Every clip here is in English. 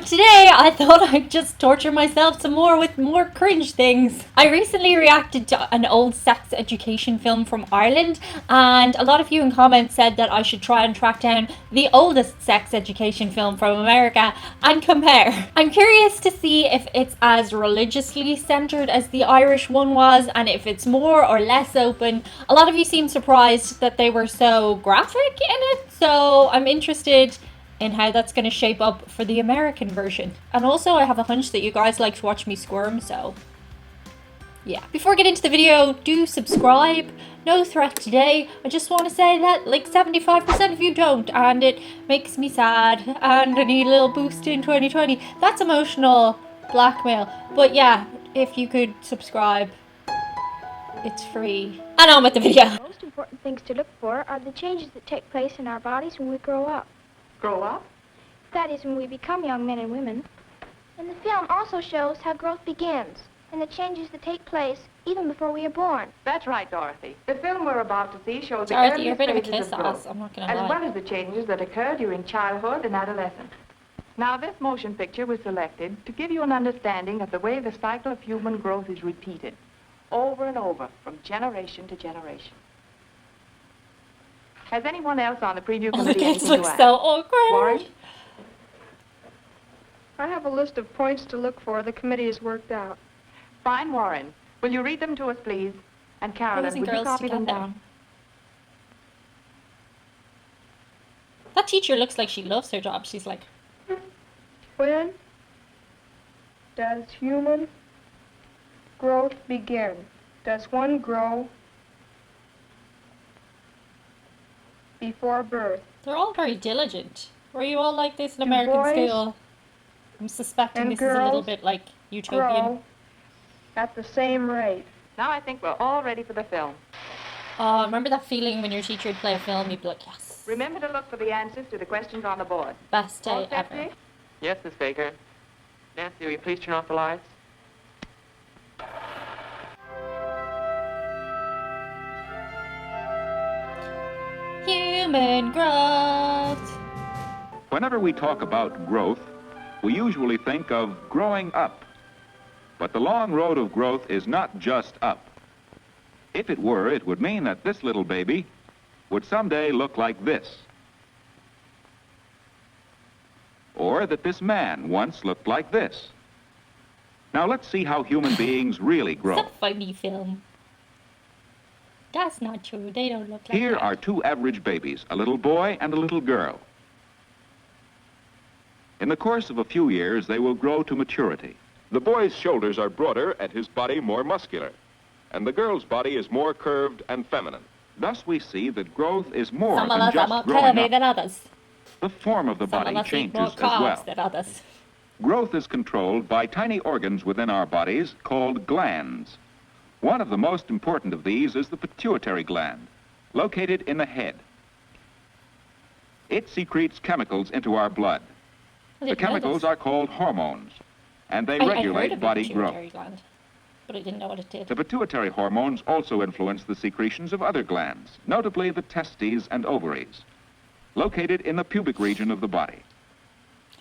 But today I thought I'd just torture myself some more with more cringe things. I recently reacted to an old sex education film from Ireland, and a lot of you in comments said that I should try and track down the oldest sex education film from America and compare. I'm curious to see if it's as religiously centered as the Irish one was, and if it's more or less open. A lot of you seem surprised that they were so graphic in it, so I'm interested in how that's going to shape up for the American version. And also I have a hunch that you guys like to watch me squirm, so yeah. Before I get into the video, do subscribe. No threat today. I just want to say that like 75% of you don't, and it makes me sad, and I need a little boost in 2020. That's emotional blackmail. But yeah, if you could subscribe, it's free. And on with the video. The most important things to look for are the changes that take place in our bodies when we grow up. Grow up? That is, when we become young men and women. And the film also shows how growth begins and the changes that take place even before we are born. That's right, Dorothy. The film we're about to see shows Dorothy, the you're a bit of a earliest kiss phases of growth, ass, I'm not gonna lie. as well as the changes that occur during childhood and adolescence. Now, this motion picture was selected to give you an understanding of the way the cycle of human growth is repeated, over and over, from generation to generation. Has anyone else on the preview Oh, the committee kids anything look to add? so awkward. Warren? I have a list of points to look for the committee has worked out. Fine, Warren. Will you read them to us, please? And Carolyn, Boys and would you girls copy to them calm down. That teacher looks like she loves her job. She's like, When does human growth begin? Does one grow before birth? they're all very diligent. Were you all like this in Do American boys school? I'm suspecting and this is a little girls bit like utopian. Grow at the same rate. Now I think we're all ready for the film. Oh, remember that feeling when your teacher would play a film, you'd be like, yes, Remember to look for the answers to the questions on the board. best day All set, ever. Dick? Yes, Miss Baker. Nancy, will you please turn off the lights? Human growth. Whenever we talk about growth, we usually think of growing up. But the long road of growth is not just up. If it were, it would mean that this little baby would someday look like this. Or that this man once looked like this. Now let's see how human beings really It's grow. a funny film. That's not true. They don't look like Here that. are two average babies, a little boy and a little girl. In the course of a few years, they will grow to maturity. The boy's shoulders are broader and his body more muscular, and the girl's body is more curved and feminine. Thus we see that growth is more Some of than us are just more growing curvy up. than others. The form of the Some body of us eat more changes as carbs well. than others. Growth is controlled by tiny organs within our bodies called glands. One of the most important of these is the pituitary gland, located in the head. It secretes chemicals into our blood. I The didn't know chemicals this. are called hormones, and they I heard regulate of the body pituitary growth. gland, but I didn't know what it did. The pituitary hormones also influence the secretions of other glands, notably the testes and ovaries, located in the pubic region of the body.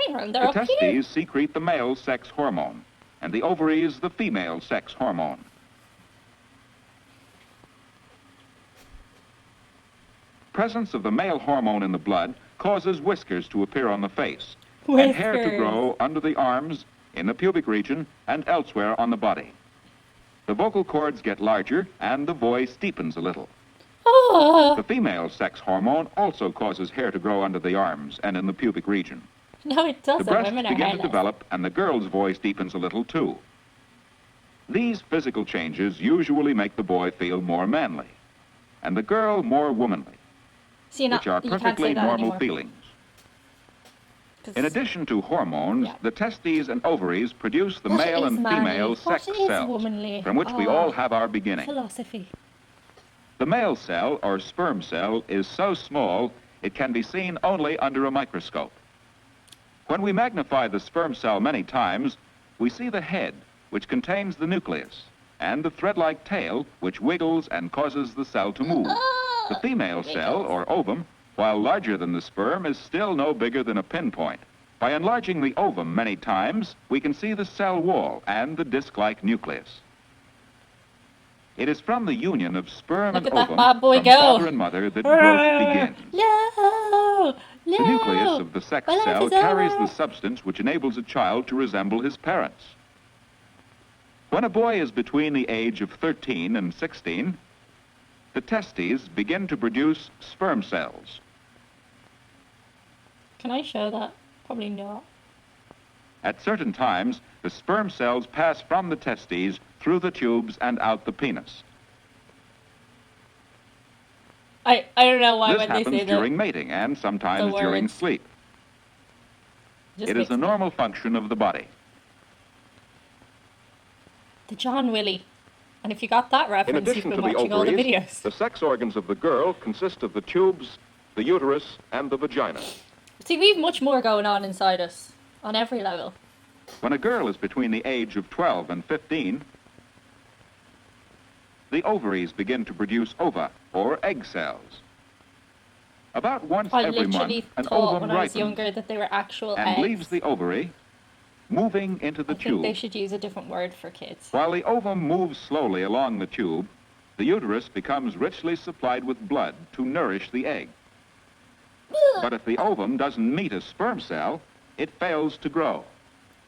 Hang on, they're The up here. testes secrete the male sex hormone, and the ovaries the female sex hormone. Presence of the male hormone in the blood causes whiskers to appear on the face, and hair to Whiskers. grow under the arms, in the pubic region, and elsewhere on the body. The vocal cords get larger, and the voice deepens a little. Oh, The female sex hormone also causes hair to grow under the arms and in the pubic region. no, it The doesn't. breasts Women are begin to hairless. develop, and the girl's voice deepens a little too. These physical changes usually make the boy feel more manly, and the girl more womanly, So you're not, which are you can't perfectly say that normal anymore. feelings. 'Cause In addition to hormones, Yeah. the testes and ovaries produce the what male is and manly? female What sex is cells, womanly? from which we Oh, all have our beginning. philosophy. The male cell, or sperm cell, is so small it can be seen only under a microscope. When we magnify the sperm cell many times, we see the head, which contains the nucleus, and the thread-like tail, which wiggles and causes the cell to move. Oh, The female cell, or ovum, while larger than the sperm, is still no bigger than a pinpoint. By enlarging the ovum many times, we can see the cell wall and the disc-like nucleus. It is from the union of sperm Look and at that ovum bad boy from go. father and mother that growth begins. No! No! The nucleus of the sex My life cell is carries over. the substance which enables a child to resemble his parents. When a boy is between the age of 13 and 16, the testes begin to produce sperm cells. Can I show that? Probably not. At certain times, the sperm cells pass from the testes through the tubes and out the penis. I don't know why This when they happens say during mating and sometimes the during words. sleep. Just It is makes a me- normal function of the body. The John Willie. And if you got that In reference, you've addition been to the watching all the ovaries, videos. the sex organs of the girl consist of the tubes, the uterus, and the vagina. See, we've much more going on inside us, on every level. When a girl is between the age of 12 and 15, the ovaries begin to produce ova, or egg cells. About once I every literally month, an thought ovum when I was ripens younger that they were actual and eggs. leaves the ovary, moving into the I think they tube. should use a different word for kids. While the ovum moves slowly along the tube, the uterus becomes richly supplied with blood to nourish the egg. But if the ovum doesn't meet a sperm cell, it fails to grow.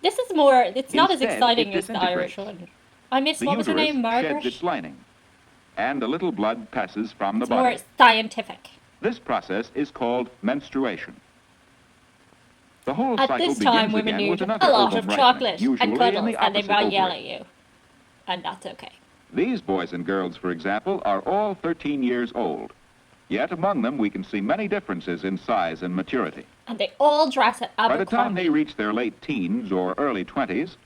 This is more, it's not as Instead, exciting it as the Irish disintegrates. one. I missed, The what was her uterus name, sheds Margaret? its lining, and a little blood passes from the It's more body. scientific. This process is called menstruation. The whole At cycle this begins time, women again with need another a lot ovum of ripening, chocolate usually and in cuddles, the and they opposite might yell ovary. at you. And that's okay. These boys and girls, for example, are all 13 years old. Yet among them, we can see many differences in size and maturity. And they all dress at By the time Abercrombie. they reach their late teens or early 20s,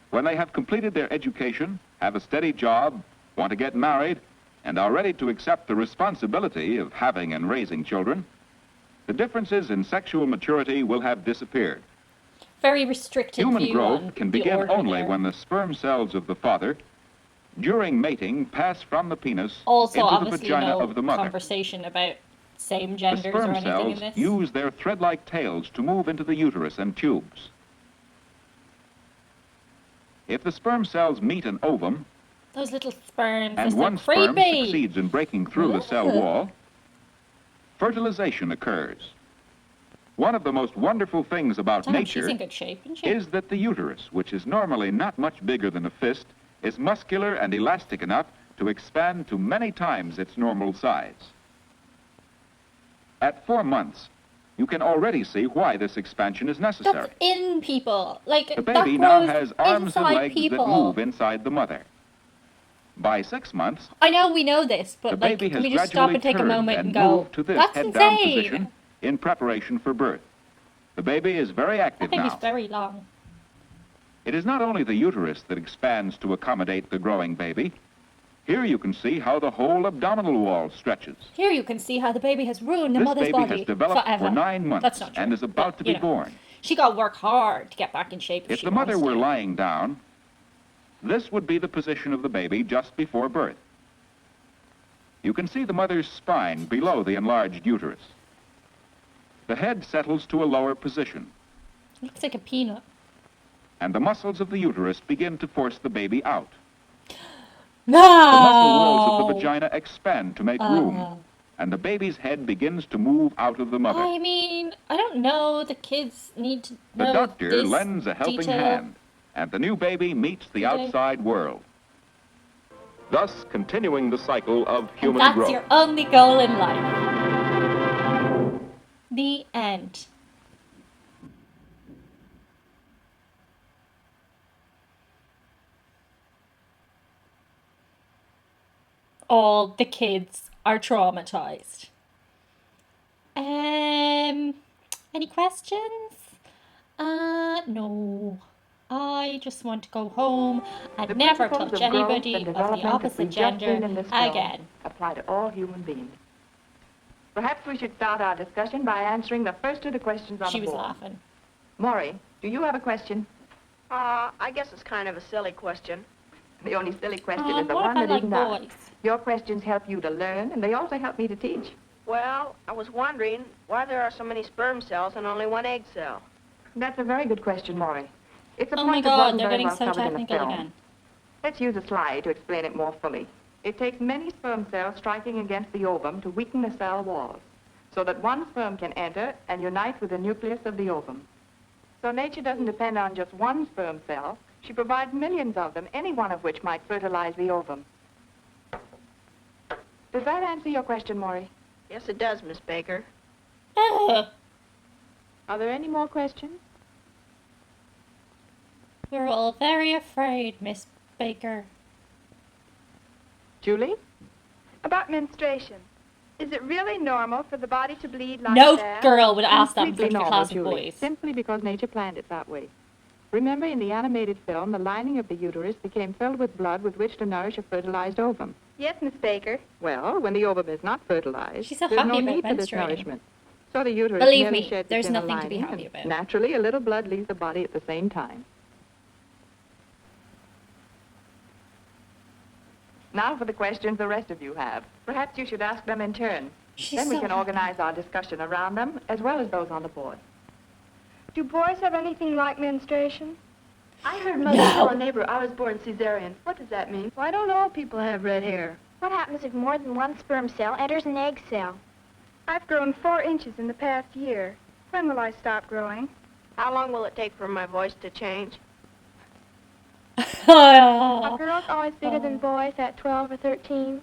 when they have completed their education, have a steady job, want to get married, and are ready to accept the responsibility of having and raising children, the differences in sexual maturity will have disappeared. Very restricted Human view growth on can the begin order only there. when the sperm cells of the father, during mating, pass from the penis Also, into the obviously, vagina no of the mother. conversation about same The genders or sperm anything in cells this. use their thread-like tails to move into the uterus and tubes. If the sperm cells meet an ovum, Those little sperms, and they're one so sperm creepy. succeeds in breaking through the cell Ugh. wall, fertilization occurs. One of the most wonderful things about Damn, she's nature in good shape, isn't she? is that the uterus, which is normally not much bigger than a fist, is muscular and elastic enough to expand to many times its normal size. At 4 months, you can already see why this expansion is necessary. That's in people. Like, The that baby now grows has arms and inside legs people. that move inside the mother. By 6 months, I know we know this, the but like, baby can has we just stop gradually and take a turned moment and and go, moved to this that's head-down insane. position in preparation for birth. The baby is very That active baby's now. very long. It is not only the uterus that expands to accommodate the growing baby. Here you can see how the whole abdominal wall stretches. Here you can see how the baby has ruined the This mother's baby body has developed forever. for 9 months That's not true. and is about to But, you be know, born. She got to work hard to get back in shape If she the mother wants were to. lying down, this would be the position of the baby just before birth. You can see the mother's spine below the enlarged uterus. The head settles to a lower position, Looks like a peanut. and the muscles of the uterus begin to force the baby out. No! The muscle walls of the vagina expand to make Oh. room, and the baby's head begins to move out of the mother. I mean, I don't know. The kids need to The know doctor this lends a helping detail. hand, and the new baby meets the Okay. outside world. Thus continuing the cycle of And human that's growth. your only goal in life. The end. All the kids are traumatized. Any questions? No. I just want to go home and The never principles touch of growth anybody and of the development that opposite we've just gender seen in this film again. apply to all human beings. Perhaps we should start our discussion by answering the first of the questions on She the was board. laughing. Maury, do you have a question? I guess it's kind of a silly question. The only silly question Oh, is the what one if I that like isn't asked. boys? Your questions help you to learn, and they also help me to teach. Well, I was wondering why there are so many sperm cells and only one egg cell. That's a very good question, Moir. It's a Oh my point that god, wasn't they're very getting well so covered in the technical film. again. Let's use a slide to explain it more fully. It takes many sperm cells striking against the ovum to weaken the cell walls, so that one sperm can enter and unite with the nucleus of the ovum. So nature doesn't depend on just one sperm cell. She provides millions of them, any one of which might fertilize the ovum. Does that answer your question, Moir? Yes, it does, Miss Baker. Ugh. Are there any more questions? We're all very afraid, Miss Baker. Julie? About menstruation. Is it really normal for the body to bleed like No that? girl would ask that in Completely front of a normal, class of Julie, boys. simply because nature planned it that way. Remember, in the animated film, the lining of the uterus became filled with blood with which to nourish a fertilized ovum. Yes, Miss Baker. Well, when the ovum is not fertilized, She's so there's no happy about need for this menstruating. nourishment. So the uterus Believe merely me, sheds there's its inner nothing to be lining, happy and about. naturally, a little blood leaves the body at the same time. Now for the questions the rest of you have. Perhaps you should ask them in turn. She's Then we so can happy. organize our discussion around them, as well as those on the board. Do boys have anything like menstruation? I heard Mother No. tell a neighbor I was born cesarean. What does that mean? Why don't all people have red hair? What happens if more than one sperm cell enters an egg cell? I've grown 4 inches in the past year. When will I stop growing? How long will it take for my voice to change? Are girls always bigger than boys at 12 or 13?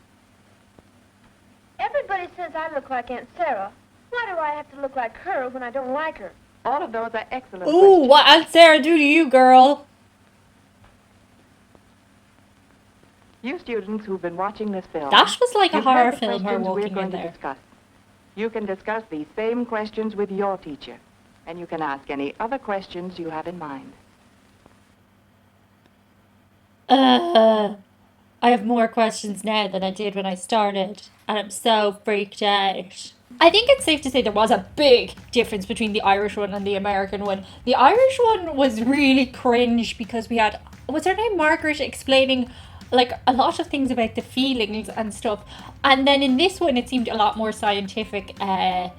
Everybody says I look like Aunt Sarah. Why do I have to look like her when I don't like her? All of those are excellent Ooh, questions. what Aunt Sarah do to you, girl? You students who've been watching this film, That was like a you've horror heard the film, her questions we're walking going in to there. discuss. You can discuss these same questions with your teacher, and you can ask any other questions you have in mind. I have more questions now than I did when I started, and I'm so freaked out. I think it's safe to say there was a big difference between the Irish one and the American one. The Irish one was really cringe because we had, what's her name, Margaret, explaining like a lot of things about the feelings and stuff, and then in this one it seemed a lot more scientific and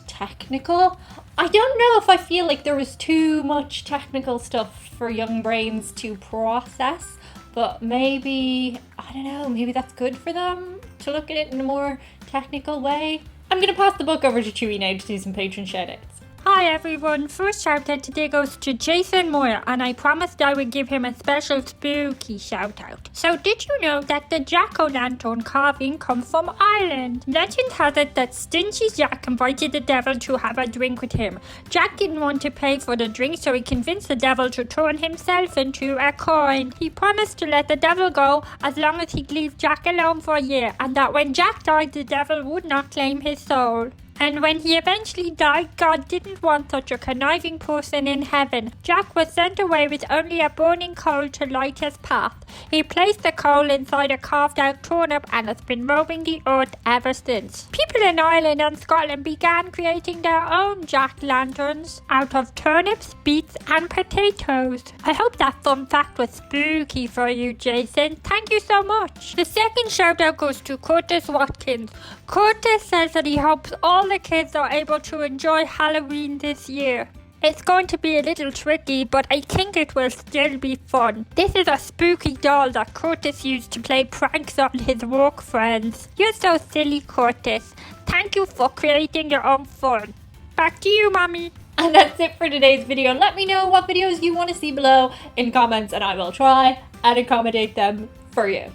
technical. I don't know if I feel like there was too much technical stuff for young brains to process, but maybe, I don't know, maybe that's good for them to look at it in a more technical way. I'm going to pass the book over to Chewy now to do some patron shoutouts. Hi everyone, first shout out today goes to Jason Moir, and I promised I would give him a special spooky shout out. So did you know that the jack-o'-lantern carving comes from Ireland? Legend has it that stingy Jack invited the devil to have a drink with him. Jack didn't want to pay for the drink, so he convinced the devil to turn himself into a coin. He promised to let the devil go as long as he'd leave Jack alone for a year, and that when Jack died the devil would not claim his soul. And when he eventually died, God didn't want such a conniving person in heaven. Jack was sent away with only a burning coal to light his path. He placed the coal inside a carved out turnip and has been roaming the earth ever since. People in Ireland and Scotland began creating their own jack-lanterns out of turnips, beets and potatoes. I hope that fun fact was spooky for you, Jason. Thank you so much. The second shout out goes to Curtis Watkins. Curtis says that he hopes all the kids are able to enjoy Halloween this year. It's going to be a little tricky, but I think it will still be fun. This is a spooky doll that Curtis used to play pranks on his work friends. You're so silly, Curtis. Thank you for creating your own fun. Back to you, Mommy. And that's it for today's video. Let me know what videos you want to see below in comments, and I will try and accommodate them for you.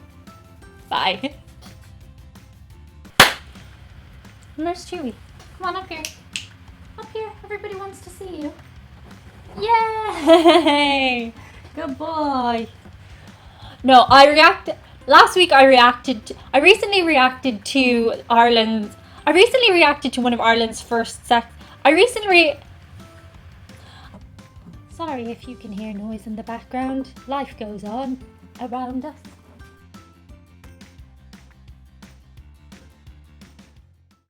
Bye. Where's Chewy? Come on up here. Up here. Everybody wants to see you. Yay! Good boy. No, last week I recently reacted to one of Ireland's first sex. Sorry if you can hear noise in the background. Life goes on around us.